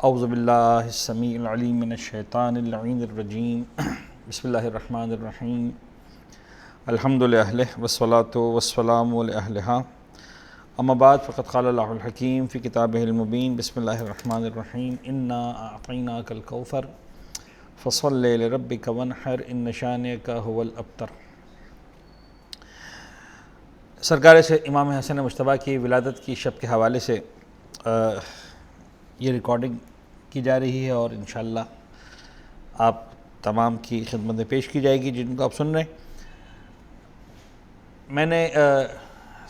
اعوذ باللہ السمیع العلیم من الشیطان اللعین الرجیم بسم اللہ الرحمن الرحیم الحمد للہ والصلاة والسلام علیہا اما بعد فقد قال اللہ الحکیم فی کتابہ المبین بسم اللہ الرحمن الرحیم انا اعطیناک الکوثر فصل لربک وانحر ان شانئک هو الابتر۔ سرکار سے امام حسن مجتبیٰ کی ولادت کی شب کے حوالے سے یہ ریکارڈنگ کی جا رہی ہے اور انشاءاللہ آپ تمام کی خدمت میں پیش کی جائے گی جن کو آپ سن رہے ہیں۔ میں نے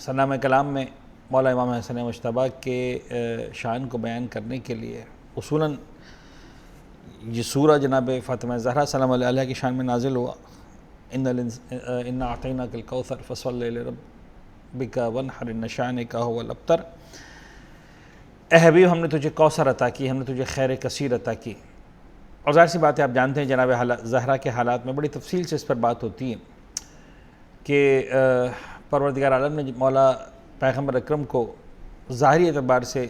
سلام کلام میں مولا امام حسن مجتبیٰ کے شان کو بیان کرنے کے لیے اصولاً یہ سورہ جناب فاطمہ زہرا سلام علیہ کی شان میں نازل ہوا، انا اعطیناک الکوثر فصل لربک وانحر ان شانئک هو الابتر۔ اے حبیب، ہم نے تجھے کوثر عطا کی، ہم نے تجھے خیر کثیر عطا کی۔ اور ظاہر سی بات ہے، آپ جانتے ہیں جناب زہرا کے حالات میں بڑی تفصیل سے اس پر بات ہوتی ہے کہ پروردگار عالم نے مولا پیغمبر اکرم کو ظاہری اعتبار سے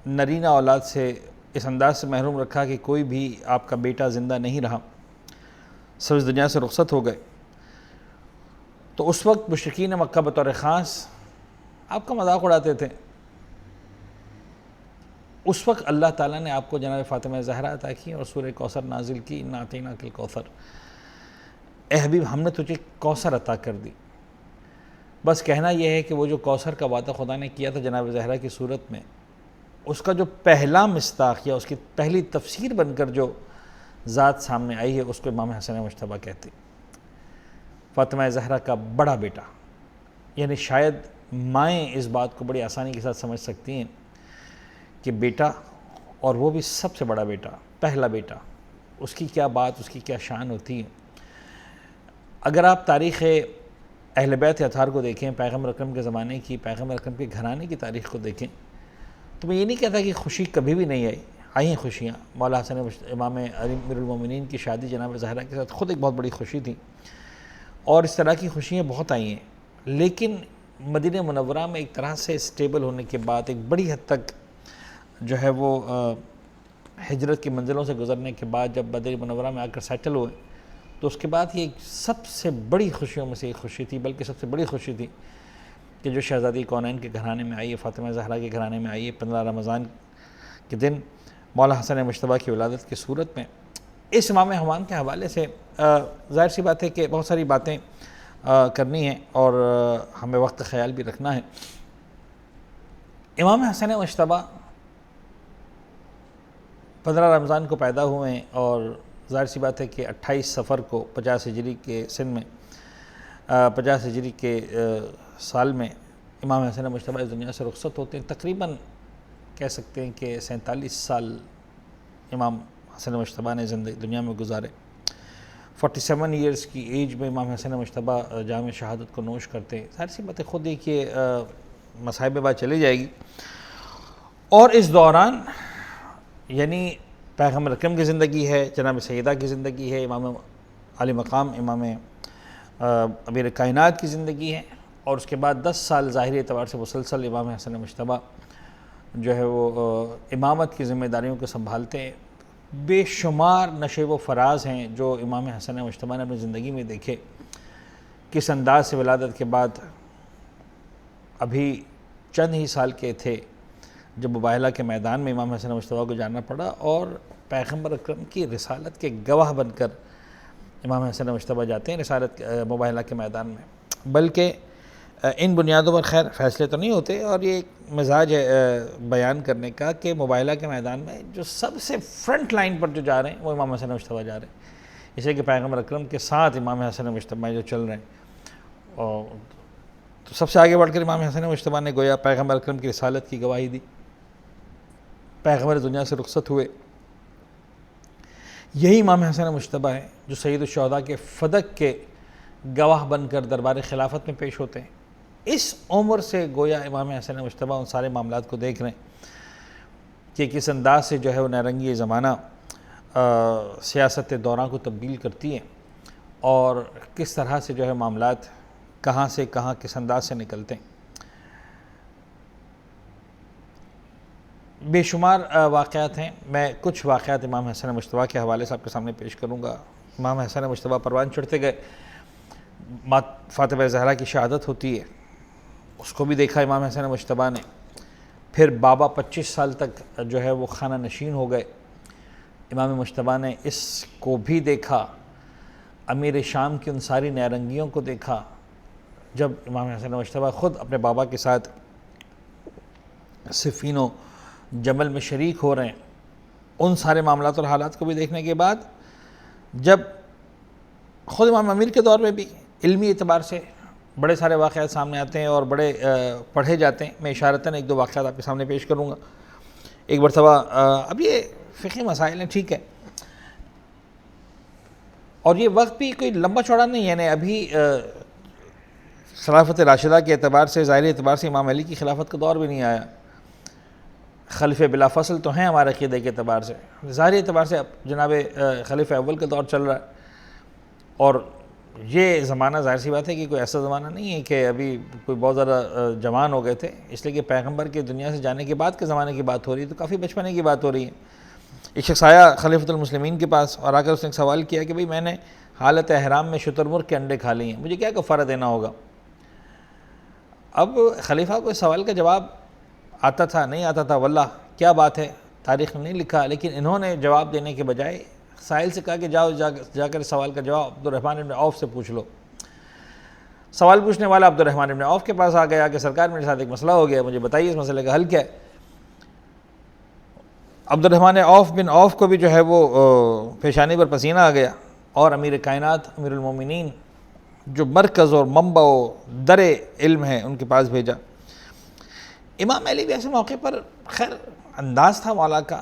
نرینہ اولاد سے اس انداز سے محروم رکھا کہ کوئی بھی آپ کا بیٹا زندہ نہیں رہا، سب اس دنیا سے رخصت ہو گئے۔ تو اس وقت مشرکین مکہ بطور خاص آپ کا مذاق اڑاتے تھے۔ اس وقت اللہ تعالیٰ نے آپ کو جناب فاطمہ زہرا عطا کی اور سورہ کوثر نازل کی، انا اعطیناک الکوثر۔ اے حبیب، ہم نے تجھے کوثر عطا کر دی۔ بس کہنا یہ ہے کہ وہ جو کوثر کا وعدہ خدا نے کیا تھا جناب زہرا کی صورت میں، اس کا جو پہلا مصداق یا اس کی پہلی تفسیر بن کر جو ذات سامنے آئی ہے، اس کو امام حسن مجتبیٰ کہتے ہیں۔ فاطمہ زہرا کا بڑا بیٹا، یعنی شاید مائیں اس بات کو بڑی آسانی کے ساتھ سمجھ سکتی ہیں کہ بیٹا، اور وہ بھی سب سے بڑا بیٹا، پہلا بیٹا، اس کی کیا بات، اس کی کیا شان ہوتی ہے۔ اگر آپ تاریخ اہل بیت اطہار کو دیکھیں، پیغمبر اکرم کے زمانے کی، پیغمبر اکرم کے گھرانے کی تاریخ کو دیکھیں، تو میں یہ نہیں کہتا کہ خوشی کبھی بھی نہیں آئی ہیں خوشیاں۔ مولا حسن امام علی امیر المومنین کی شادی جناب زہرا کے ساتھ خود ایک بہت بڑی خوشی تھی، اور اس طرح کی خوشیاں بہت آئی ہیں، لیکن مدینہ منورہ میں ایک طرح سے اسٹیبل ہونے کے بعد، ایک بڑی حد تک جو ہے وہ ہجرت کی منزلوں سے گزرنے کے بعد جب مدینہ منورہ میں آ کر سیٹل ہوئے، تو اس کے بعد یہ سب سے بڑی خوشیوں میں سے ایک خوشی تھی، بلکہ سب سے بڑی خوشی تھی کہ جو شہزادی کونین کے گھرانے میں آئی ہے، فاطمہ زہرا کے گھرانے میں آئی ہے 15 رمضان کے دن مولا حسن مجتبیٰ کی ولادت کی صورت میں۔ اس امام ہمان کے حوالے سے ظاہر سی بات ہے کہ بہت ساری باتیں کرنی ہیں اور ہمیں وقت خیال بھی رکھنا ہے۔ امام حسن مجتبیٰ 15 رمضان کو پیدا ہوئے ہیں، اور ظاہر سی بات ہے کہ 28 صفر کو 50 ہجری کے سن میں 50 ہجری کے سال میں امام حسن مجتبیٰ اس دنیا سے رخصت ہوتے ہیں۔ تقریباً کہہ سکتے ہیں کہ 47 سال امام حسن مجتبیٰ نے دنیا میں گزارے۔ 47 ایئرز کی ایج میں امام حسن مجتبیٰ جام شہادت کو نوش کرتے ہیں۔ ظاہر سی بات ہے، خود ہی کہ مصائب بات چلی جائے گی، اور اس دوران یعنی پیغمبر اکرم کی زندگی ہے، جناب سیدہ کی زندگی ہے، امام علی مقام امام امیر کائنات کی زندگی ہے، اور اس کے بعد 10 سال ظاہری اعتبار سے مسلسل امام حسن مجتبیٰ جو ہے وہ امامت کی ذمہ داریوں کو سنبھالتے ہیں۔ بے شمار نشیب و فراز ہیں جو امام حسن مجتبیٰ نے اپنی زندگی میں دیکھے، کس انداز سے ولادت کے بعد ابھی چند ہی سال کے تھے جب مباہلہ کے میدان میں امام حسن مجتبیٰ کو جانا پڑا، اور پیغمبر اکرم کی رسالت کے گواہ بن کر امام حسن مجتبیٰ جاتے ہیں رسالت مباہلہ کے میدان میں۔ بلکہ ان بنیادوں پر خیر فیصلے تو نہیں ہوتے، اور یہ ایک مزاج ہے بیان کرنے کا کہ مباہلہ کے میدان میں جو سب سے فرنٹ لائن پر جو جا رہے ہیں وہ امام حسن مجتبیٰ جا رہے ہیں، اسے کہ پیغمبر اکرم کے ساتھ امام حسن مجتبیٰ جو چل رہے ہیں، اور تو سب سے آگے بڑھ کر امام حسن مجتبیٰ نے گویا پیغمبر اکرم کی رسالت کی گواہی دی، پیغمبر دنیا سے رخصت ہوئے۔ یہی امام حسن مجتبیٰ ہیں جو سید الشہداء کے فدق کے گواہ بن کر دربار خلافت میں پیش ہوتے ہیں۔ اس عمر سے گویا امام حسن مجتبیٰ ان سارے معاملات کو دیکھ رہے ہیں کہ کس انداز سے جو ہے وہ نیرنگی زمانہ سیاست دوران کو تبدیل کرتی ہیں، اور کس طرح سے جو ہے معاملات کہاں سے کہاں کس انداز سے نکلتے ہیں۔ بے شمار واقعات ہیں. میں کچھ واقعات امام حسن مجتبیٰ کے حوالے سے آپ کے سامنے پیش کروں گا. امام حسن مجتبیٰ پروان چڑھتے گئے، فاطمہ زہرا کی شہادت ہوتی ہے، اس کو بھی دیکھا امام حسن مجتبیٰ نے. پھر بابا 25 سال تک جو ہے وہ خانہ نشین ہو گئے. امام مجتبیٰ نے اس کو بھی دیکھا، امیر شام کی ان ساری نیرنگیوں کو دیکھا. جب امام حسن مجتبیٰ خود اپنے بابا کے ساتھ صفین و جمل میں شریک ہو رہے ہیں، ان سارے معاملات اور حالات کو بھی دیکھنے کے بعد جب خود امام امیر کے دور میں بھی علمی اعتبار سے بڑے سارے واقعات سامنے آتے ہیں اور بڑے پڑھے جاتے ہیں. میں اشارتاً ایک دو واقعات آپ کے سامنے پیش کروں گا. ایک مرتبہ اب یہ فقہی مسائل ہیں، ٹھیک ہے، اور یہ وقت بھی کوئی لمبا چوڑا نہیں ہے، یعنی ابھی خلافت راشدہ کے اعتبار سے، ظاہری اعتبار سے امام علی کی خلافت کا دور بھی نہیں آیا. خلیفہ بلا فصل تو ہیں ہمارے عقیدے کے اعتبار سے، ظاہری اعتبار سے جناب خلیفہ اول کا دور چل رہا ہے. اور یہ زمانہ ظاہر سی بات ہے کہ کوئی ایسا زمانہ نہیں ہے کہ ابھی کوئی بہت زیادہ جوان ہو گئے تھے، اس لیے کہ پیغمبر کے دنیا سے جانے کے بعد کے زمانے کی بات ہو رہی ہے، تو کافی بچپنے کی بات ہو رہی ہے. ایک شخص آیا خلیفۃ المسلمین کے پاس اور آ کر اس نے ایک سوال کیا کہ بھئی میں نے حالت احرام میں شتر مرغ کے انڈے کھا لیے ہیں، مجھے کیا کفارہ دینا ہوگا؟ اب خلیفہ کو اس سوال کا جواب آتا تھا نہیں آتا تھا، واللہ کیا بات ہے، تاریخ میں نہیں لکھا، لیکن انہوں نے جواب دینے کے بجائے سائل سے کہا کہ جا کر سوال کا جواب عبد الرحمن بن عوف سے پوچھ لو. سوال پوچھنے والا عبد الرحمن بن عوف کے پاس آ گیا کہ سرکار میرے ساتھ ایک مسئلہ ہو گیا، مجھے بتائیے اس مسئلے کا حل کیا ہے. عبد الرحمن عوف بن عوف کو بھی جو ہے وہ پیشانی پر پسینہ آ گیا اور امیر کائنات امیر المومنین جو مرکز اور منبع و در علم ہے ان کے پاس بھیجا. امام علی بھی ایسے موقع پر خیر انداز تھا مولا کا،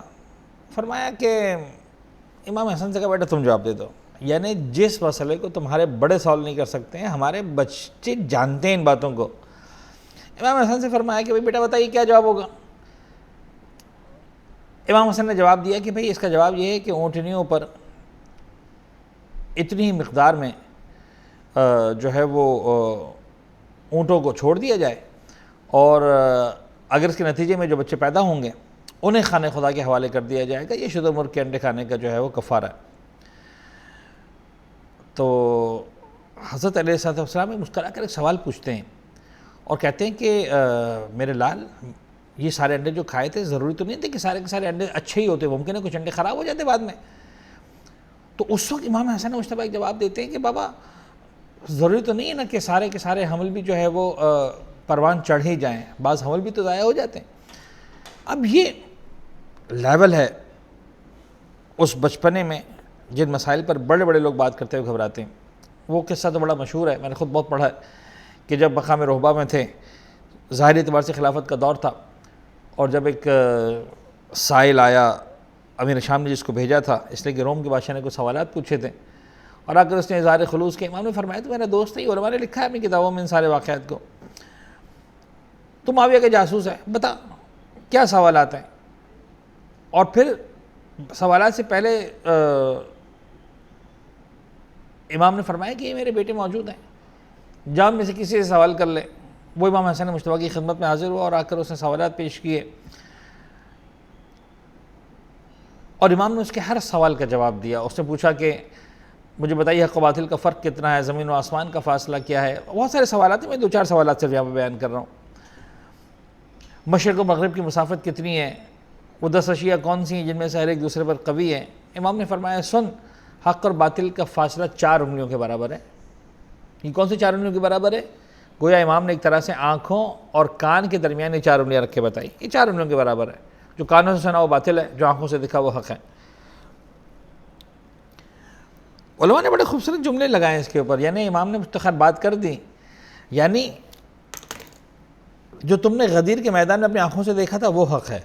فرمایا کہ امام حسن سے کہا بیٹا تم جواب دے دو، یعنی جس مسئلے کو تمہارے بڑے سالو نہیں کر سکتے ہیں ہمارے بچے جانتے ہیں ان باتوں کو. امام حسن سے فرمایا کہ بھئی بیٹا بتائیے کیا جواب ہوگا. امام حسن نے جواب دیا کہ بھئی اس کا جواب یہ ہے کہ اونٹنیوں پر اتنی ہی مقدار میں جو ہے وہ اونٹوں کو چھوڑ دیا جائے، اور اگر اس کے نتیجے میں جو بچے پیدا ہوں گے انہیں خانہ خدا کے حوالے کر دیا جائے گا، یہ شتر مرغ کے انڈے کھانے کا جو ہے وہ کفارہ ہے. تو حضرت علیہ السلام مسکرا کر ایک سوال پوچھتے ہیں اور کہتے ہیں کہ میرے لال یہ سارے انڈے جو کھائے تھے ضروری تو نہیں تھے کہ سارے کے سارے انڈے اچھے ہی ہوتے، ممکن ہے کچھ انڈے خراب ہو جاتے بعد میں. تو اس وقت امام حسن مجتبیٰ ایک جواب دیتے ہیں کہ بابا ضروری تو نہیں ہے نا کہ سارے کے سارے حمل بھی جو ہے وہ پروان چڑھ ہی جائیں، بعض حمل بھی تو ضائع ہو جاتے ہیں. اب یہ لیول ہے اس بچپنے میں جن مسائل پر بڑے بڑے لوگ بات کرتے ہوئے گھبراتے ہیں. وہ قصہ تو بڑا مشہور ہے، میں نے خود بہت پڑھا ہے کہ جب مقام رہبہ میں تھے، ظاہری اعتبار سے خلافت کا دور تھا، اور جب ایک سائل آیا امیر شام نے جس کو بھیجا تھا، اس لیے کہ روم کے بادشاہ نے کچھ سوالات پوچھے تھے، اور آ کر اس نے اظہار خلوص کے امام نے فرمایا تو میرا دوست ہے، علماء نے لکھا ہے اپنی کتابوں میں ان سارے واقعات کو، تو معاویہ کے جاسوس ہے، بتا کیا سوالات ہیں. اور پھر سوالات سے پہلے امام نے فرمایا کہ یہ میرے بیٹے موجود ہیں، جام میں سے کسی سے سوال کر لے. وہ امام حسن مجتبیٰ کی خدمت میں حاضر ہوا اور آ کر اس نے سوالات پیش کیے، اور امام نے اس کے ہر سوال کا جواب دیا. اس نے پوچھا کہ مجھے بتائیے حق و باطل کا فرق کتنا ہے، زمین و آسمان کا فاصلہ کیا ہے. بہت سارے سوالات ہیں، میں 2-4 سوالات صرف یہاں پہ بیان کر رہا ہوں. مشرق و مغرب کی مسافت کتنی ہے، وہ 10 اشیاء کون سی ہیں جن میں سے ہر ایک دوسرے پر قوی ہیں. امام نے فرمایا سن، حق اور باطل کا فاصلہ 4 انگلیوں کے برابر ہے. یہ کون سی 4 انگلیوں کے برابر ہے؟ گویا امام نے ایک طرح سے آنکھوں اور کان کے درمیان یہ 4 انگلیاں رکھ کے بتائی، یہ 4 انگلیوں کے برابر ہے. جو کانوں سے سنا وہ باطل ہے، جو آنکھوں سے دکھا وہ حق ہے. علماء نے بڑے خوبصورت جملے لگائے ہیں اس کے اوپر، یعنی امام نے مستقر بات کر دی، یعنی جو تم نے غدیر کے میدان میں اپنی آنکھوں سے دیکھا تھا وہ حق ہے،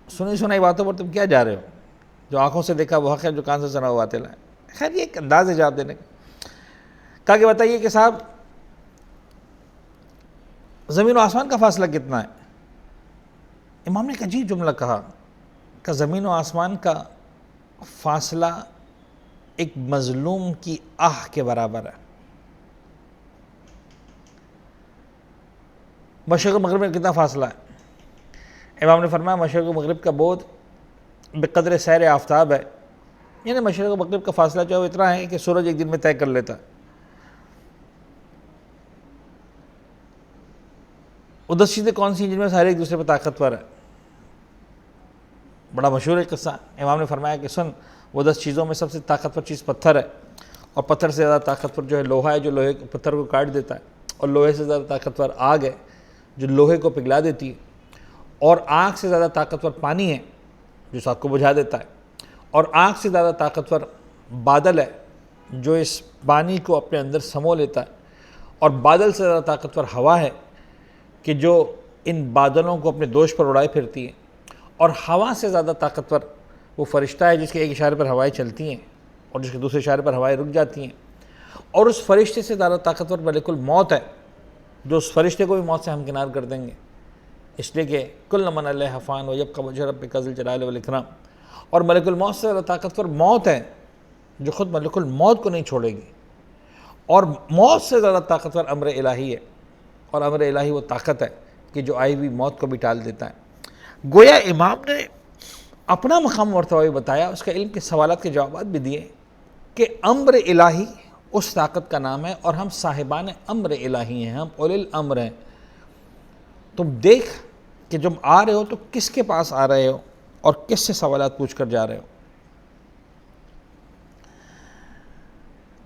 سنی سنائی باتوں پر تم کیا جا رہے ہو؟ جو آنکھوں سے دیکھا وہ حق ہے، جو کان سے سنا وہ باطل ہے. خیر یہ ایک انداز ہے جواب دینے کا. کہا کہ بتائیے کہ صاحب زمین و آسمان کا فاصلہ کتنا ہے؟ امام نے ایک عجیب جملہ کہا کہ زمین و آسمان کا فاصلہ ایک مظلوم کی آہ کے برابر ہے. مشرق و مغرب میں کتنا فاصلہ ہے؟ امام نے فرمایا مشرق و مغرب کا بعد بقدر سیر آفتاب ہے، یعنی مشرق و مغرب کا فاصلہ جو ہے اتنا ہے کہ سورج ایک دن میں طے کر لیتا ہے۔ وہ 10 چیزیں کون سی ہیں جن میں سارے ایک دوسرے پہ طاقتور ہے؟ بڑا مشہور ایک قصہ، امام نے فرمایا کہ سن، وہ 10 چیزوں میں سب سے طاقتور چیز پتھر ہے، اور پتھر سے زیادہ طاقتور جو ہے لوہا ہے، جو لوہے پتھر کو کاٹ دیتا ہے، اور لوہے سے زیادہ طاقتور آگ ہے جو لوہے کو پگھلا دیتی ہے، اور آگ سے زیادہ طاقتور پانی ہے جو اس آگ کو بجھا دیتا ہے، اور آگ سے زیادہ طاقتور بادل ہے جو اس پانی کو اپنے اندر سمو لیتا ہے، اور بادل سے زیادہ طاقتور ہوا ہے کہ جو ان بادلوں کو اپنے دوش پر اڑائے پھرتی ہے، اور ہوا سے زیادہ طاقتور وہ فرشتہ ہے جس کے ایک اشارے پر ہوائیں چلتی ہیں اور جس کے دوسرے اشارے پر ہوائیں رک جاتی ہیں، اور اس فرشتے سے زیادہ طاقتور ملک الموت ہے جو اس فرشتے کو بھی موت سے ہمکنار کر دیں گے، اس لیے کہ کل من علیہ فان ویبقی وجہ ربک ذی الجلال والاکرام، اور ملک الموت سے زیادہ طاقتور موت ہے جو خود ملک الموت کو نہیں چھوڑے گی، اور موت سے زیادہ طاقتور امر الہی ہے، اور امر الہی وہ طاقت ہے کہ جو آئی ہوئی موت کو بھی ٹال دیتا ہے۔ گویا امام نے اپنا مقام مرتبہ بھی بتایا، اس کے علم کے سوالات کے جوابات بھی دیے کہ امر الہی اس طاقت کا نام ہے، اور ہم صاحبان امر الہی ہیں، ہم اولی الامر ہیں۔ تم دیکھ کہ جب آ رہے ہو تو کس کے پاس آ رہے ہو اور کس سے سوالات پوچھ کر جا رہے ہو۔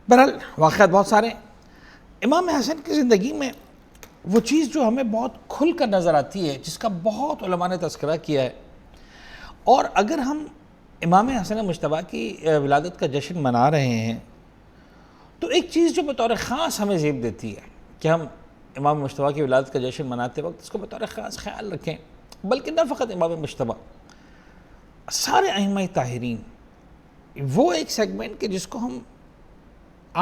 بہرحال واقعات بہت سارے ہیں۔ امام حسن کی زندگی میں وہ چیز جو ہمیں بہت کھل کر نظر آتی ہے، جس کا بہت علماء نے تذکرہ کیا ہے، اور اگر ہم امام حسن مجتبیٰ کی ولادت کا جشن منا رہے ہیں تو ایک چیز جو بطور خاص ہمیں زیب دیتی ہے کہ ہم امام مجتبیٰ کی ولادت کا جشن مناتے وقت اس کو بطور خاص خیال رکھیں، بلکہ نہ فقط امام مجتبیٰ، سارے ائمہ طاہرین، وہ ایک سیگمنٹ کہ جس کو ہم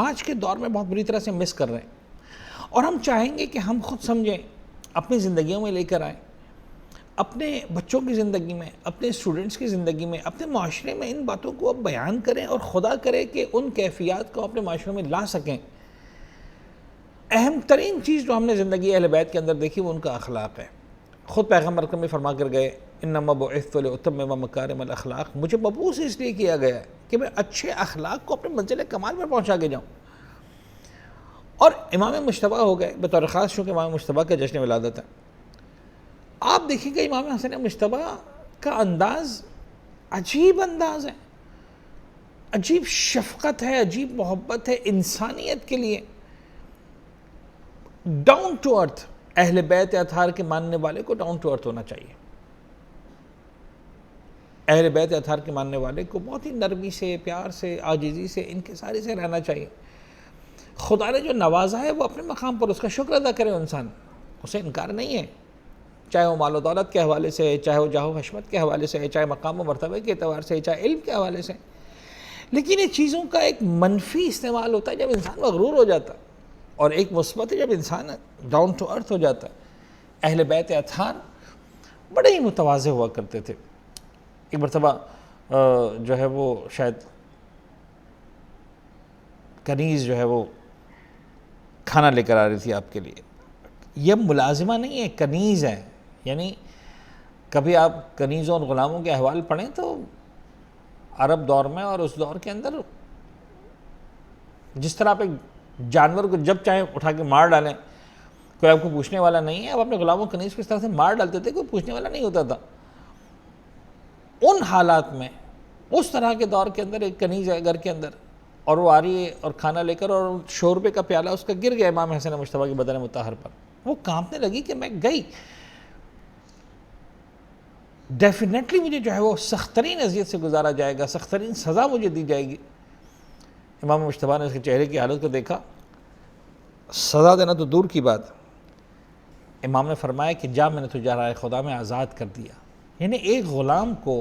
آج کے دور میں بہت بری طرح سے مس کر رہے ہیں، اور ہم چاہیں گے کہ ہم خود سمجھیں، اپنی زندگیوں میں لے کر آئیں، اپنے بچوں کی زندگی میں، اپنے اسٹوڈنٹس کی زندگی میں، اپنے معاشرے میں ان باتوں کو اب بیان کریں، اور خدا کرے کہ ان کیفیات کو اپنے معاشرے میں لا سکیں۔ اہم ترین چیز جو ہم نے زندگی اہل بیت کے اندر دیکھی وہ ان کا اخلاق ہے۔ خود پیغمبر اکرم فرما کر گئے انما بعثت لاتمم مکارم الاخلاق، مجھے مبعوث اس لیے کیا گیا ہے کہ میں اچھے اخلاق کو اپنے منزل کمال پر پہنچا کے جاؤں۔ اور امام مجتبیٰ ہو گئے بطور خاص، چونکہ امام مجتبیٰ کا جشن ولادت ہے۔ آپ دیکھیں گے امام حسن مجتبیٰ کا انداز عجیب انداز ہے، عجیب شفقت ہے، عجیب محبت ہے انسانیت کے لیے، ڈاؤن ٹو ارتھ۔ اہل بیت اطہار کے ماننے والے کو ڈاؤن ٹو ارتھ ہونا چاہیے، اہل بیت اطہار کے ماننے والے کو بہت ہی نرمی سے، پیار سے، عاجزی سے، انکساری سے رہنا چاہیے۔ خدا نے جو نوازا ہے وہ اپنے مقام پر اس کا شکر ادا کرے انسان، اسے انکار نہیں ہے، چاہے وہ مال و دولت کے حوالے سے، چاہے وہ جاہ و حشمت کے حوالے سے، چاہے مقام و مرتبہ کے اعتبار سے، چاہے علم کے حوالے سے۔ لیکن یہ چیزوں کا ایک منفی استعمال ہوتا ہے جب انسان مغرور ہو جاتا ہے، اور ایک مثبت ہے جب انسان ڈاؤن ٹو ارتھ ہو جاتا ہے۔ اہل بیت اطہار بڑے ہی متواضع ہوا کرتے تھے۔ ایک مرتبہ جو ہے وہ شاید کنیز جو ہے وہ کھانا لے کر آ رہی تھی آپ کے لیے، یہ ملازمہ نہیں ہے، کنیز ہے، یعنی کبھی آپ کنیزوں اور غلاموں کے احوال پڑھیں تو عرب دور میں اور اس دور کے اندر جس طرح آپ ایک جانور کو جب چاہیں اٹھا کے مار ڈالیں، کوئی آپ کو پوچھنے والا نہیں ہے، آپ اپنے غلاموں کنیز کو اس طرح سے مار ڈالتے تھے، کوئی پوچھنے والا نہیں ہوتا تھا۔ ان حالات میں اس طرح کے دور کے اندر ایک کنیز ہے گھر کے اندر، اور وہ آ رہی ہے اور کھانا لے کر، اور شوربے کا پیالہ اس کا گر گیا امام حسن مجتبیٰ کے بدن مطہر پر، وہ کانپنے لگی کہ میں گئی، ڈیفینیٹلی مجھے جو ہے وہ سخت ترین اذیت سے گزارا جائے گا، سخت ترین سزا مجھے دی جائے گی۔ امام مجتبیٰ نے اس کے چہرے کی حالت کو دیکھا، سزا دینا تو دور کی بات، امام نے فرمایا کہ جا، میں نے تجھے راہ خدا میں آزاد کر دیا۔ یعنی ایک غلام کو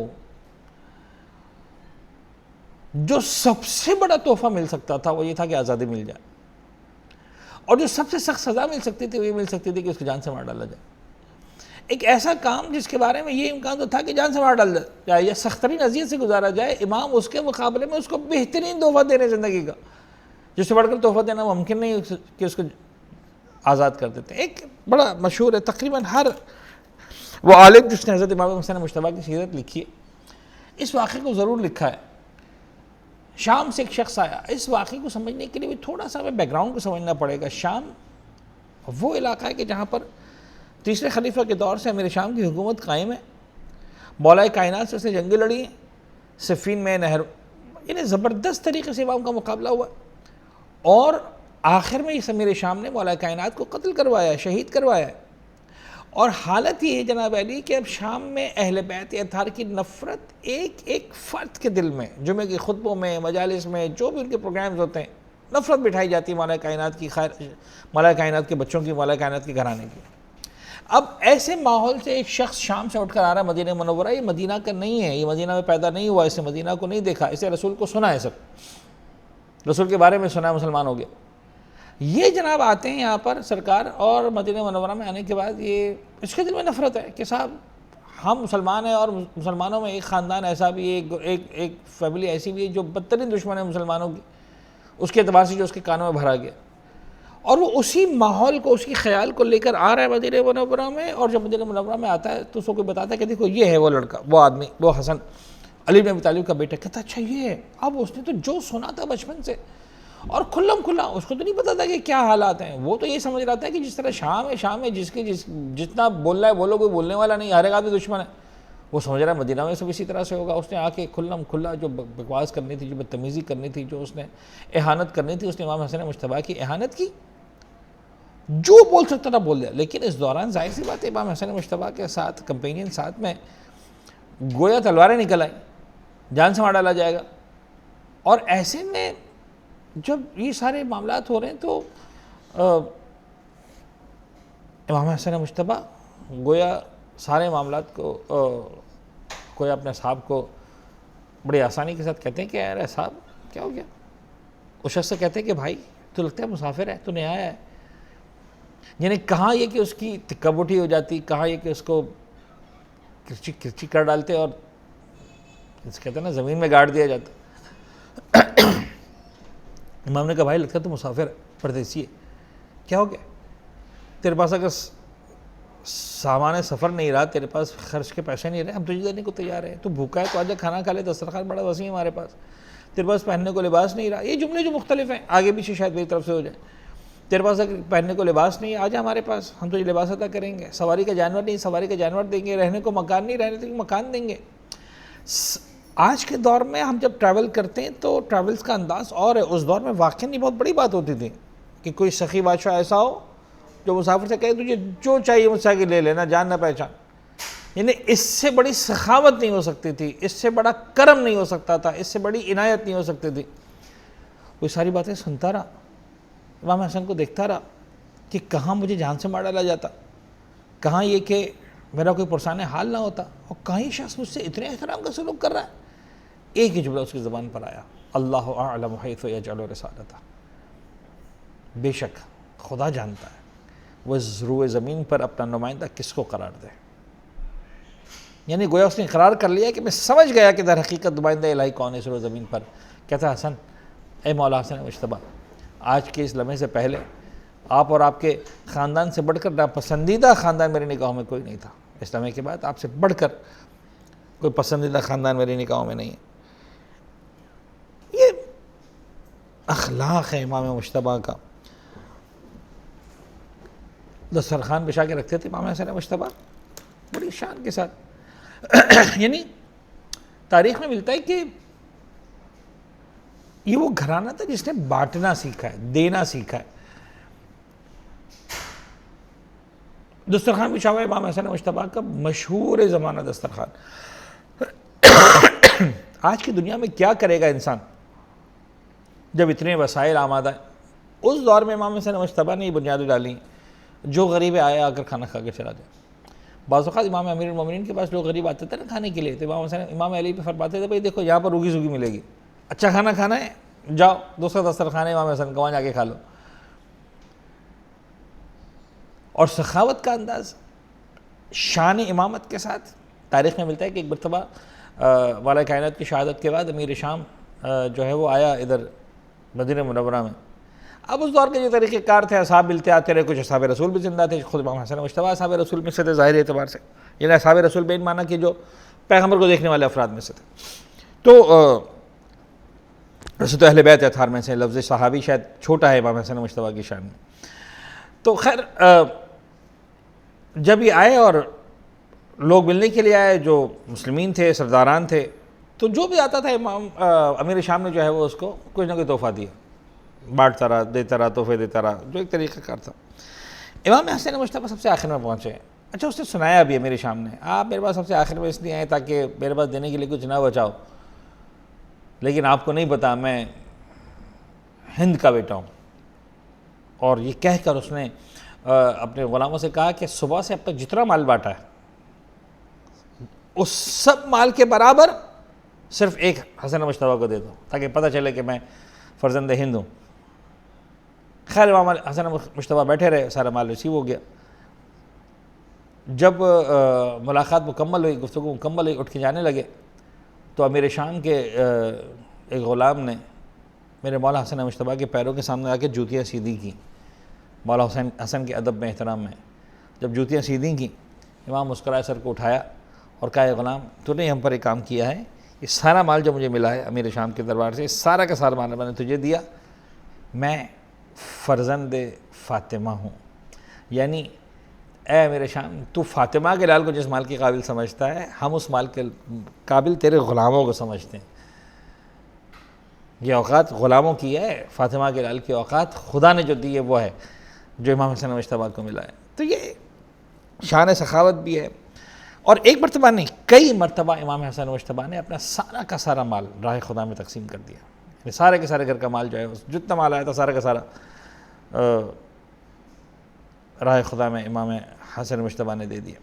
جو سب سے بڑا تحفہ مل سکتا تھا وہ یہ تھا کہ آزادی مل جائے، اور جو سب سے سخت سزا مل سکتی تھی وہ یہ مل سکتی تھی کہ اس کو جان سے مار ڈالا جائے۔ ایک ایسا کام جس کے بارے میں یہ امکان تو تھا کہ جان سے مار ڈالا جائے یا سخت ترین اذیت سے گزارا جائے، امام اس کے مقابلے میں اس کو بہترین تحفہ دے رہے زندگی کا، جس سے بڑھ کر تحفہ دینا ممکن نہیں کہ اس کو آزاد کر دیتے۔ ایک بڑا مشہور ہے، تقریباً ہر وہ عالم جس نے حضرت امام حسین مجتبیٰ کی سیرت لکھی ہے، اس واقعے کو ضرور لکھا ہے۔ شام سے ایک شخص آیا، اس واقعے کو سمجھنے کے لیے بھی تھوڑا سا ہمیں بیک گراؤنڈ کو سمجھنا پڑے گا۔ شام وہ علاقہ ہے کہ جہاں پر تیسرے خلیفہ کے دور سے امیر شام کی حکومت قائم ہے، مولا کائنات سے اس نے جنگیں لڑی ہیں، صفین میں نہر، یعنی زبردست طریقے سے امام کا مقابلہ ہوا، اور آخر میں اس امیر شام نے مولا کائنات کو قتل کروایا، شہید کروایا ہے۔ اور حالت یہ ہے جناب علی کہ اب شام میں اہل بیت اطہار کی نفرت ایک ایک فرد کے دل میں، جمعے کے خطبوں میں، مجالس میں، جو بھی ان کے پروگرامز ہوتے ہیں، نفرت بٹھائی جاتی ہے مولا کائنات کی، مولا کائنات کے بچوں کی، مولا کائنات کے گھرانے کی۔ اب ایسے ماحول سے ایک شخص شام سے اٹھ کر آ رہا ہے مدینہ منورہ، یہ مدینہ کا نہیں ہے، یہ مدینہ میں پیدا نہیں ہوا، اسے مدینہ کو نہیں دیکھا، اسے رسول کو سنا ہے، سب رسول کے بارے میں سنا ہے، مسلمان ہو گیا۔ یہ جناب آتے ہیں یہاں پر سرکار، اور مدینہ منورہ میں آنے کے بعد یہ اس کے دل میں نفرت ہے کہ صاحب ہم مسلمان ہیں، اور مسلمانوں میں ایک خاندان ایسا بھی ہے، ایک فیملی ایسی بھی ہے جو بدترین دشمن ہے مسلمانوں کی، اس کے اعتبار سے جو اس کے کانوں میں بھرا گیا، اور وہ اسی ماحول کو، اسی خیال کو لے کر آ رہا ہے مدینہ منورہ میں۔ اور جب مدینہ منورہ میں آتا ہے تو اس کو کوئی بتاتا ہے کہ دیکھو یہ ہے وہ لڑکا، وہ آدمی، وہ حسن علی بن ابی طالب کا بیٹا۔ کہتا اچھا یہ ہے؟ اب اس نے تو جو سنا تھا بچپن سے، اور کھلم کھلا، اس کو تو نہیں پتا تھا کہ کیا حالات ہیں، وہ تو یہ سمجھ رہا تھا کہ جس طرح شام ہے جتنا بول رہا ہے بولو، کوئی بولنے والا نہیں، ہر ایک آدمی دشمن ہے، وہ سمجھ رہا ہے مدینہ میں سب اسی طرح سے ہوگا۔ اس نے آ کے کھلم کھلا جو بکواس کرنی تھی، جو بدتمیزی کرنی تھی، جو اس نے اہانت کرنی تھی، اس نے امام حسین مجتبیٰ کی اہانت کی، جو بول سکتا تھا بول دیا۔ لیکن اس دوران ظاہر سی بات ہے امام حسین مجتبیٰ کے ساتھ کمپینین ساتھ میں گویا تلواریں نکل آئیں، جان سے مار ڈالا جائے گا۔ اور ایسے میں جب یہ سارے معاملات ہو رہے ہیں تو امام حسین مجتبیٰ گویا سارے معاملات کو گویا اپنے صاحب کو بڑی آسانی کے ساتھ کہتے ہیں کہ یار صاحب کیا ہو گیا؟ اس شخص سے کہتے ہیں کہ بھائی تو لگتا ہے مسافر ہے، تو نیا آیا ہے۔ یعنی کہاں یہ کہ اس کی تکہ بٹھی ہو جاتی، کہاں یہ کہ اس کو کرچی کر ڈالتے، اور کہتے ہیں نا زمین میں گاڑ دیا جاتا۔ امام نے کہا بھائی لگتا ہے تو مسافر ہے، پردیسی ہے، کیا ہو گیا؟ تیرے پاس اگر سامان سفر نہیں رہا، تیرے پاس خرچ کے پیسے نہیں رہے، ہم تجھے دینے کو تیار ہیں، تو بھوکا ہے تو آجا کھانا کھا لے، دسترخوان بڑا وسیع ہے ہمارے پاس، تیرے پاس پہننے کو لباس نہیں رہا۔ یہ جملے جو مختلف ہیں، آگے پیچھے شاید میری طرف سے ہو جائے، تیرے پاس اگر پہننے کو لباس نہیں ہے، آجا ہمارے پاس، ہم تجھے لباس عطا کریں گے، سواری کا جانور نہیں، سواری کا جانور دیں گے، رہنے کو مکان نہیں، رہنے کو مکان دیں گے۔ آج کے دور میں ہم جب ٹریول کرتے ہیں تو ٹریولز کا انداز اور ہے، اس دور میں واقعی بہت بڑی بات ہوتی تھی کہ کوئی سخی بادشاہ ایسا ہو جو مسافر سے کہے تجھے جو چاہیے مجھ سے لے لینا، جان نہ پہچان۔ یعنی اس سے بڑی سخاوت نہیں ہو سکتی تھی، اس سے بڑا کرم نہیں ہو سکتا تھا، اس سے بڑی عنایت نہیں ہو سکتی تھی۔ وہ ساری باتیں سنتا رہا، امام حسن کو دیکھتا رہا کہ کہاں مجھے جان سے مار ڈالا جاتا، کہاں یہ کہ میرا کوئی پرسان حال نہ ہوتا، اور کہاں یہ شخص مجھ سے اتنے احترام کا سلوک کر رہا ہے۔ ایک ہی جملہ اس کی زبان پر آیا، اللہ اعلم حیث یجعل رسالتہ، بے شک خدا جانتا ہے وہ روئے زمین پر اپنا نمائندہ کس کو قرار دے۔ یعنی گویا اس نے اقرار کر لیا کہ میں سمجھ گیا کہ در حقیقت نمائندہ الہی کون ہے اس روئے زمین پر۔ کہتا حسن، اے مولا حسن مجتبیٰ، آج کے اس لمحے سے پہلے آپ اور آپ کے خاندان سے بڑھ کر ناپسندیدہ خاندان میری نگاہوں میں کوئی نہیں تھا، اس لمحے کے بعد آپ سے بڑھ کر کوئی پسندیدہ خاندان میری نگاہوں میں نہیں ہے۔ یہ اخلاق ہے امام مجتبیٰ کا۔ دسترخوان بچھا کے رکھتے تھے امام حسین مجتبیٰ بڑی شان کے ساتھ۔ یعنی تاریخ میں ملتا ہے کہ یہ وہ گھرانہ تھا جس نے بانٹنا سیکھا ہے، دینا سیکھا ہے۔ دسترخوان بچھا ہوا ہے امام حسین مجتبیٰ کا، مشہور زمانہ دسترخوان۔ آج کی دنیا میں کیا کرے گا انسان جب اتنے وسائل آمادہ ہیں؟ اس دور میں امام حسین مجتبیٰ نے یہ بنیادیں ڈالی، جو غریب آیا آ کر کھانا کھا کے چلا جائے۔ بعض اوقات امام امیر المومنین کے پاس لوگ غریب آتے تھے نا کھانے کے لیے، تو امام علی پہ فرماتے تھے بھائی دیکھو یہاں پر روگی سوگی ملے گی، اچھا کھانا کھانا ہے جاؤ دوسرا دسترخوان ہے امام حسن کا، وہاں جا کے کھا لو۔ اور سخاوت کا انداز شان امامت کے ساتھ تاریخ میں ملتا ہے کہ ایک مرتبہ والا کائنات کی شہادت کے بعد امیر شام جو ہے وہ آیا ادھر مدینہ منورہ میں۔ اب اس دور کے جو طریقہ کار تھے، اصحاب ملتے آتے رہے، کچھ اصحاب رسول بھی زندہ تھے، خود امام حسین مجتبیٰ اصحاب رسول میں سے تھے ظاہری اعتبار سے، یعنی اصحاب رسول بین مانا کہ جو پیغمبر کو دیکھنے والے افراد میں سے تھے. تو ویسے تو اہل بیت اطہار میں سے لفظ صحابی شاید چھوٹا ہے امام حسن مجتبیٰ کی شان میں. تو خیر جب یہ آئے اور لوگ ملنے کے لیے آئے جو مسلمین تھے، سرداران تھے، تو جو بھی آتا تھا امام امیر شام نے جو ہے وہ اس کو کچھ نہ کوئی تحفہ دیا، بانٹتا رہا، دیتا رہا، تحفے دیتا رہا، جو ایک طریقہ کار تھا. امام حسن مجتبیٰ سب سے آخر میں پہنچے. اچھا اس نے سنایا بھی امیر شام نے، آپ میرے پاس سب سے آخر میں اس لیے آئے تاکہ میرے پاس دینے کے لیے کچھ نہ بچاؤ، لیکن آپ کو نہیں پتا میں ہند کا بیٹا ہوں. اور یہ کہہ کر اس نے اپنے غلاموں سے کہا کہ صبح سے اب تک جتنا مال بانٹا ہے اس سب مال کے برابر صرف ایک حسن مجتبیٰ کو دے دو تاکہ پتہ چلے کہ میں فرزند ہند ہوں. خیر امام حسن مجتبیٰ بیٹھے رہے، سارا مال ریسیو ہو گیا. جب ملاقات مکمل ہوئی، گفتگو مکمل ہوئی، اٹھ کے جانے لگے تو امیر شام کے ایک غلام نے میرے مولا حسن مجتبیٰ کے پیروں کے سامنے آ کے جوتیاں سیدھی کی. مولا حسن کے ادب میں، احترام میں جب جوتیاں سیدھی کی، امام مسکرائے، سر کو اٹھایا اور کہا، اے غلام تو نے ہم پر ایک کام کیا ہے، یہ سارا مال جو مجھے ملا ہے امیر شام کے دربار سے، سارا کا سارا مال میں نے تجھے دیا، میں فرزند فاطمہ ہوں. یعنی اے امیر شام، تو فاطمہ کے لال کو جس مال کے قابل سمجھتا ہے، ہم اس مال کے قابل تیرے غلاموں کو سمجھتے ہیں. یہ اوقات غلاموں کی ہے، فاطمہ کے لال کی اوقات خدا نے جو دی ہے وہ ہے جو امام حسن مجتبیٰ کو ملا ہے. تو یہ شان سخاوت بھی ہے. اور ایک مرتبہ نہیں، کئی مرتبہ امام حسن مجتبیٰ نے اپنا سارا کا سارا مال راہ خدا میں تقسیم کر دیا. یعنی سارے کے سارے گھر کا مال جو ہے، جتنا مال آیا تھا سارا کا سارا راہ خدا میں امام حسن مجتبیٰ نے دے دیا.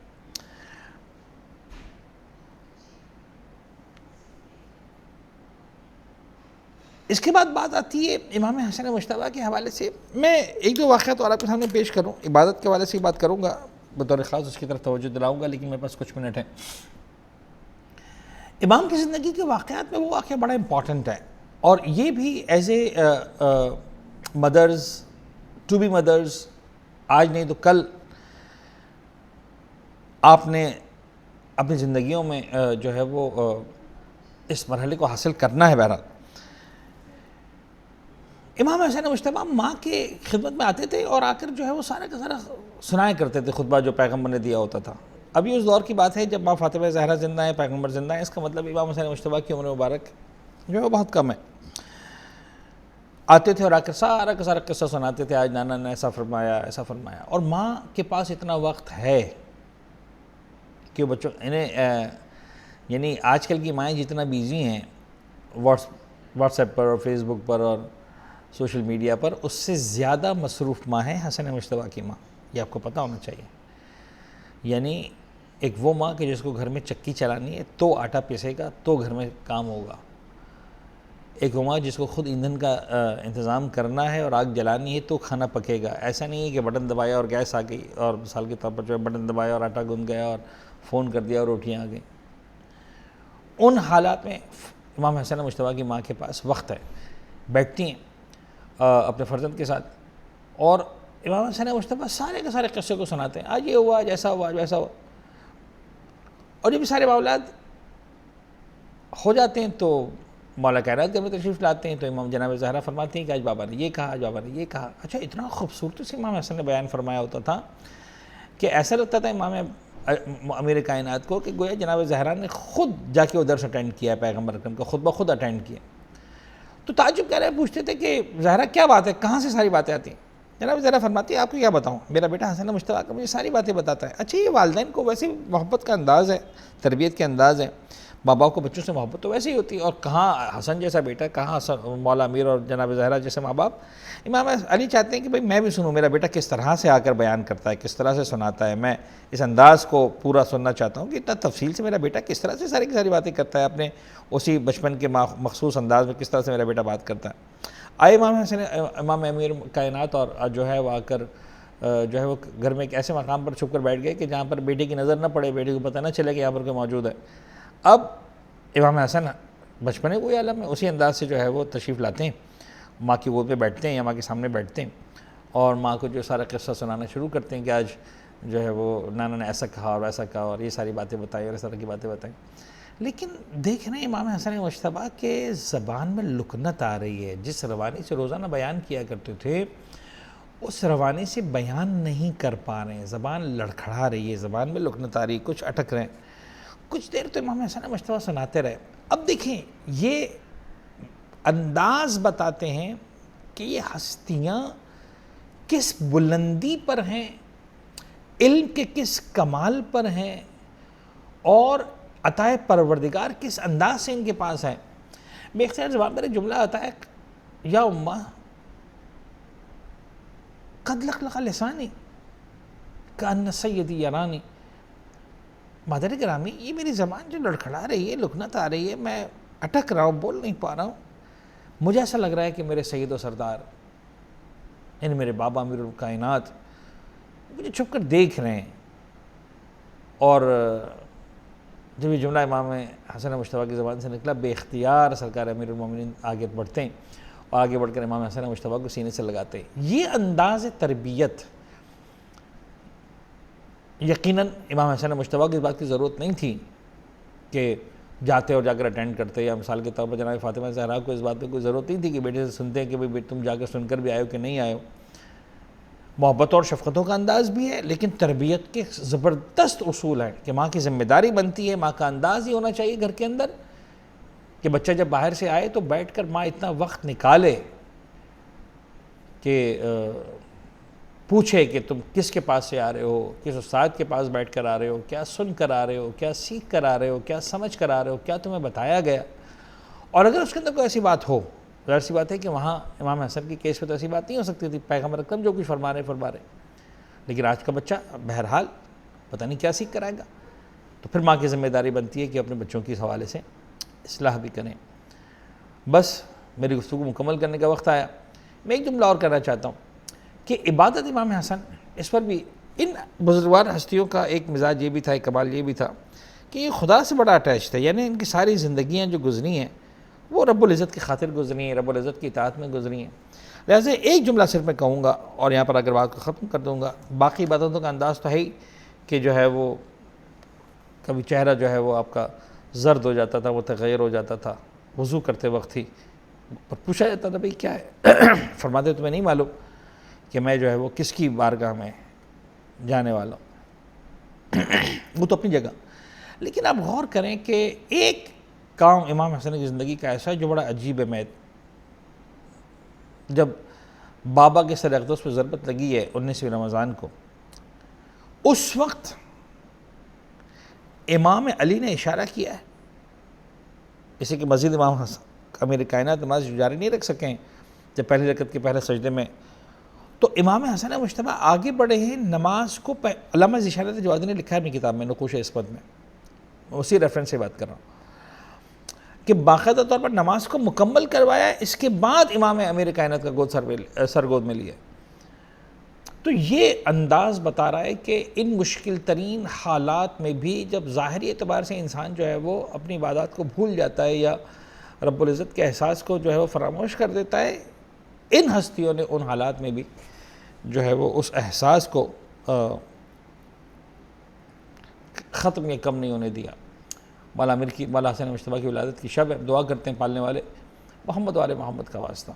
اس کے بعد بات آتی ہے امام حسن مجتبیٰ کے حوالے سے. میں ایک دو واقعات اور آپ کے سامنے پیش کروں. عبادت کے حوالے سے بات کروں گا بطور خاص، اس کی طرف توجہ دلاؤں گا، لیکن میرے پاس کچھ منٹ ہیں. امام کی زندگی کے واقعات میں وہ واقعہ بڑا امپورٹنٹ ہے، اور یہ بھی as a mothers, to be mothers, آج نہیں تو کل آپ نے اپنی زندگیوں میں جو ہے وہ اس مرحلے کو حاصل کرنا ہے. بہرحال امام حسن مجتبیٰ ماں کے خدمت میں آتے تھے اور آ کر جو ہے وہ سارا کا سارا سنایا کرتے تھے خطبہ جو پیغمبر نے دیا ہوتا تھا. ابھی اس دور کی بات ہے جب ماں فاطمہ زہرا زندہ ہے، پیغمبر زندہ ہے، اس کا مطلب امام حسن مجتبیٰ کی عمر مبارک جو ہے وہ بہت کم ہے. آتے تھے اور آ کر سارا کا سارا قصہ سناتے تھے، آج نانا نے ایسا فرمایا، ایسا فرمایا. اور ماں کے پاس اتنا وقت ہے کہ بچوں انہیں یعنی آج کل کی مائیں جتنا بیزی ہیں واٹس ایپ پر اور فیس بک پر اور سوشل میڈیا پر، اس سے زیادہ مصروف ماں ہے حسن مجتبیٰ کی ماں. یہ آپ کو پتہ ہونا چاہیے. یعنی ایک وہ ماں کہ جس کو گھر میں چکی چلانی ہے تو آٹا پیسے گا تو گھر میں کام ہوگا. ایک وہ ماں جس کو خود ایندھن کا انتظام کرنا ہے اور آگ جلانی ہے تو کھانا پکے گا. ایسا نہیں ہے کہ بٹن دبایا اور گیس آ گئی، اور مثال کے طور پر جو ہے بٹن دبایا اور آٹا گوندھ گیا اور فون کر دیا اور روٹیاں آ گئیں. ان حالات میں امام حسن مجتبیٰ کی ماں کے پاس وقت ہے، بیٹھتی ہیں اپنے فرزند کے ساتھ، اور امام حسن مجتبیٰ سارے کے سارے قصے کو سناتے ہیں. آج یہ ہوا، آج ایسا ہوا، آج ویسا ہوا. اور جب یہ سارے معاملات ہو جاتے ہیں تو مولا کائنات کے میں تشریف لاتے ہیں تو امام جناب زہرا فرماتے ہیں کہ آج بابا نے یہ کہا، آج بابا نے یہ کہا. اچھا اتنا خوبصورتی سے امام حسن نے بیان فرمایا ہوتا تھا کہ ایسا لگتا تھا امام امیر کائنات کو کہ گویا جناب زہرا نے خود جا کے ادھر سے اٹینڈ کیا ہے، پیغمبر اکرم کا خطبہ خود اٹینڈ کیا. تو تعجب کہہ رہے پوچھتے تھے کہ زہرا کیا بات ہے، کہاں سے ساری باتیں آتی ہیں؟ جناب زہرا فرماتی ہے آپ کو کیا بتاؤں، میرا بیٹا حسن مجتبیٰ کا مجھے ساری باتیں بتاتا ہے. اچھا یہ والدین کو ویسے محبت کا انداز ہے، تربیت کے انداز ہے، ماں باپ کو بچوں سے محبت تو ویسے ہی ہوتی ہے. اور کہاں حسن جیسا بیٹا، کہاں مولا امیر اور جناب زہرا جیسے ماں باپ. امام علی چاہتے ہیں کہ بھئی میں بھی سنوں، میرا بیٹا کس طرح سے آ کر بیان کرتا ہے، کس طرح سے سناتا ہے. میں اس انداز کو پورا سننا چاہتا ہوں کہ اتنا تفصیل سے میرا بیٹا کس طرح سے ساری کی ساری باتیں کرتا ہے، اپنے اسی بچپن کے مخصوص انداز میں کس طرح سے میرا بیٹا بات کرتا ہے. آئے امام امیر کائنات اور جو ہے وہ آ کر جو ہے وہ گھر میں ایک ایسے مقام پر چھپ کر بیٹھ گئے کہ جہاں پر بیٹے کی نظر نہ پڑے، بیٹے کو پتہ نہ چلے کہ یہاں پر کوئی موجود ہے. اب امام حسن بچپنے کوئی عالم ہے، اسی انداز سے جو ہے وہ تشریف لاتے ہیں، ماں کی گود پہ بیٹھتے ہیں یا ماں کے سامنے بیٹھتے ہیں اور ماں کو جو سارا قصہ سنانا شروع کرتے ہیں کہ آج جو ہے وہ نانا نے ایسا کہا اور ایسا کہا اور یہ ساری باتیں بتائیں اور اس طرح کی باتیں بتائیں. لیکن دیکھ رہے ہیں امام حسن مجتبیٰ کے زبان میں لکنت آ رہی ہے. جس روانی سے روزانہ بیان کیا کرتے تھے اس روانی سے بیان نہیں کر پا رہے ہیں, زبان لڑکھڑا رہی ہے, زبان میں لکنت آ رہی ہے, کچھ اٹک رہے ہیں. کچھ دیر تو امام حسن مجتبیٰ سناتے رہے. اب دیکھیں یہ انداز بتاتے ہیں کہ یہ ہستیاں کس بلندی پر ہیں, علم کے کس کمال پر ہیں, اور عطائے پروردگار کس انداز سے ان کے پاس ہے. بے اختیار زبان پر ایک جملہ آتا ہے, یا امہ قد لقلق لسانی کأن سیدی یرانی. مادر گرامی, یہ میری زبان جو لڑکھڑا رہی ہے, لکنت آ رہی ہے, میں اٹک رہا ہوں, بول نہیں پا رہا ہوں, مجھے ایسا لگ رہا ہے کہ میرے سید و سردار یعنی میرے بابا امیر الکائنات مجھے چھپ کر دیکھ رہے ہیں. اور جب یہ جملہ امام حسن مجتبیٰ کی زبان سے نکلا, بے اختیار سرکار امیر المومنین آگے بڑھتے ہیں اور آگے بڑھ کر امام حسن مجتبیٰ کو سینے سے لگاتے ہیں. یہ انداز تربیت یقیناً امام حسن مجتبیٰ کو اس بات کی ضرورت نہیں تھی کہ جاتے اور جا کر اٹینڈ کرتے, یا مثال کے طور پر جناب فاطمہ زہرا کو اس بات پہ کوئی ضرورت نہیں تھی کہ بیٹے سے سنتے ہیں کہ بھئی تم جا کر سن کر بھی آئے ہو کہ نہیں آئے ہو. محبت اور شفقتوں کا انداز بھی ہے, لیکن تربیت کے زبردست اصول ہیں کہ ماں کی ذمہ داری بنتی ہے, ماں کا انداز ہی ہونا چاہیے گھر کے اندر کہ بچہ جب باہر سے آئے تو بیٹھ کر ماں اتنا وقت نکالے کہ پوچھے کہ تم کس کے پاس سے آ رہے ہو, کس استاد کے پاس بیٹھ کر آ رہے ہو, کیا سن کر آ رہے ہو, کیا سیکھ کر آ رہے ہو, کیا سمجھ کر آ رہے ہو, کیا تمہیں بتایا گیا. اور اگر اس کے اندر کوئی ایسی بات ہو, ظاہر سی بات ہے کہ وہاں امام حسن کی کیس پہ تو ایسی بات نہیں ہو سکتی تھی, پیغمبر اکرم جو کچھ فرما رہے, لیکن آج کا بچہ بہرحال پتہ نہیں کیا سیکھ کر آئے گا. تو پھر ماں کی ذمہ داری بنتی ہے کہ اپنے بچوں کی اس حوالے سے اصلاح بھی کریں. بس میری گفتگو مکمل کرنے کا وقت آیا. میں ایک جملہ اور کرنا چاہتا ہوں کہ عبادت امام حسن, اس پر بھی ان بزرگوار ہستیوں کا ایک مزاج یہ بھی تھا, ایک کمال یہ بھی تھا کہ یہ خدا سے بڑا اٹیچ تھا. یعنی ان کی ساری زندگیاں جو گزری ہیں وہ رب العزت کی خاطر گزری ہیں, رب العزت کی اطاعت میں گزری ہیں. لہٰذا ایک جملہ صرف میں کہوں گا اور یہاں پر اگر بات کو ختم کر دوں گا. باقی عبادتوں کا انداز تو ہے ہی کہ جو ہے وہ کبھی چہرہ جو ہے وہ آپ کا زرد ہو جاتا تھا, وہ تغیر ہو جاتا تھا وضو کرتے وقت ہی, پر پوچھا جاتا تھا بھئی کیا ہے, فرماتے تمہیں نہیں معلوم کہ میں جو ہے وہ کس کی بارگاہ میں جانے والا ہوں. وہ تو اپنی جگہ, لیکن آپ غور کریں کہ ایک کام امام حسن کی زندگی کا ایسا ہے جو بڑا عجیب ہے. جب بابا کے سر اقدس پہ ضربت لگی ہے 19ویں رمضان کو, اس وقت امام علی نے اشارہ کیا ہے, اسے کہ مزید امام حسن امیر کائنات نماز جاری نہیں رکھ سکیں جب پہلی رکعت کے پہلے سجدے میں, تو امام حسن مجتبیٰ آگے بڑھے ہیں نماز کو. علامہ ذیشانت جوادی نے لکھا ہے اپنی کتاب میں نقوش عصمت میں, اسی ریفرنس سے بات کر رہا ہوں, کہ باقاعدہ طور پر نماز کو مکمل کروایا, اس کے بعد امام امیر کائنات کا گود سرگود میں لیا. تو یہ انداز بتا رہا ہے کہ ان مشکل ترین حالات میں بھی جب ظاہری اعتبار سے انسان جو ہے وہ اپنی عبادات کو بھول جاتا ہے یا رب العزت کے احساس کو جو ہے وہ فراموش کر دیتا ہے, ان ہستیوں نے ان حالات میں بھی جو ہے وہ اس احساس کو ختم یا کم نہیں ہونے دیا. مولا حسن مجتبیٰ کی ولادت کی شب ہے, دعا کرتے ہیں پالنے والے محمد والے محمد کا واسطہ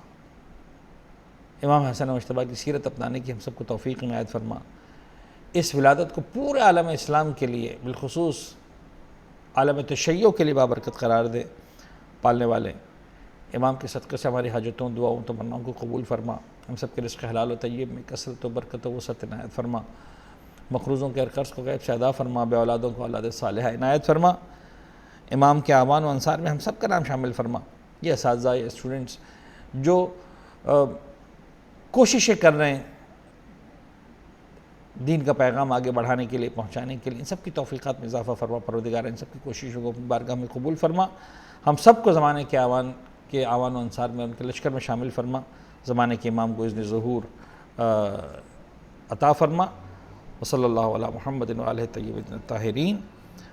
امام حسن مجتبیٰ کی سیرت اپنانے کی ہم سب کو توفیق عنایت فرما. اس ولادت کو پورے عالم اسلام کے لیے, بالخصوص عالم تشیع کے لیے بابرکت قرار دے. پالنے والے امام کے صدقے سے ہماری حاجتوں, دعاؤں, تمناؤں کو قبول فرما. ہم سب کے رزق حلال و طیب میں کثرت و برکت و وسعت عنایت فرما. مقروضوں کے ہر قرض کو غیب سے ادا فرما. بے اولادوں کو اولاد صالحہ عنایت فرما. امام کے اعوان و انصار میں ہم سب کا نام شامل فرما. یہ اساتذہ, یہ اسٹوڈنٹس جو کوششیں کر رہے ہیں دین کا پیغام آگے بڑھانے کے لیے, پہنچانے کے لیے, ان سب کی توفیقات میں اضافہ فرما. پروردگار ان سب کی کوششوں کو بارگاہ میں قبول فرما. ہم سب کو زمانے کے اعوان و انصار میں, ان کے لشکر میں شامل فرما. زمانے کے امام کو اذن ظہور عطا فرما. وصلی اللہ علی محمد و آلہ الطیبین الطاہرین.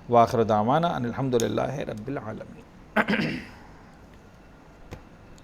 وآخر دعوانا ان الحمد للہ رب العالمین.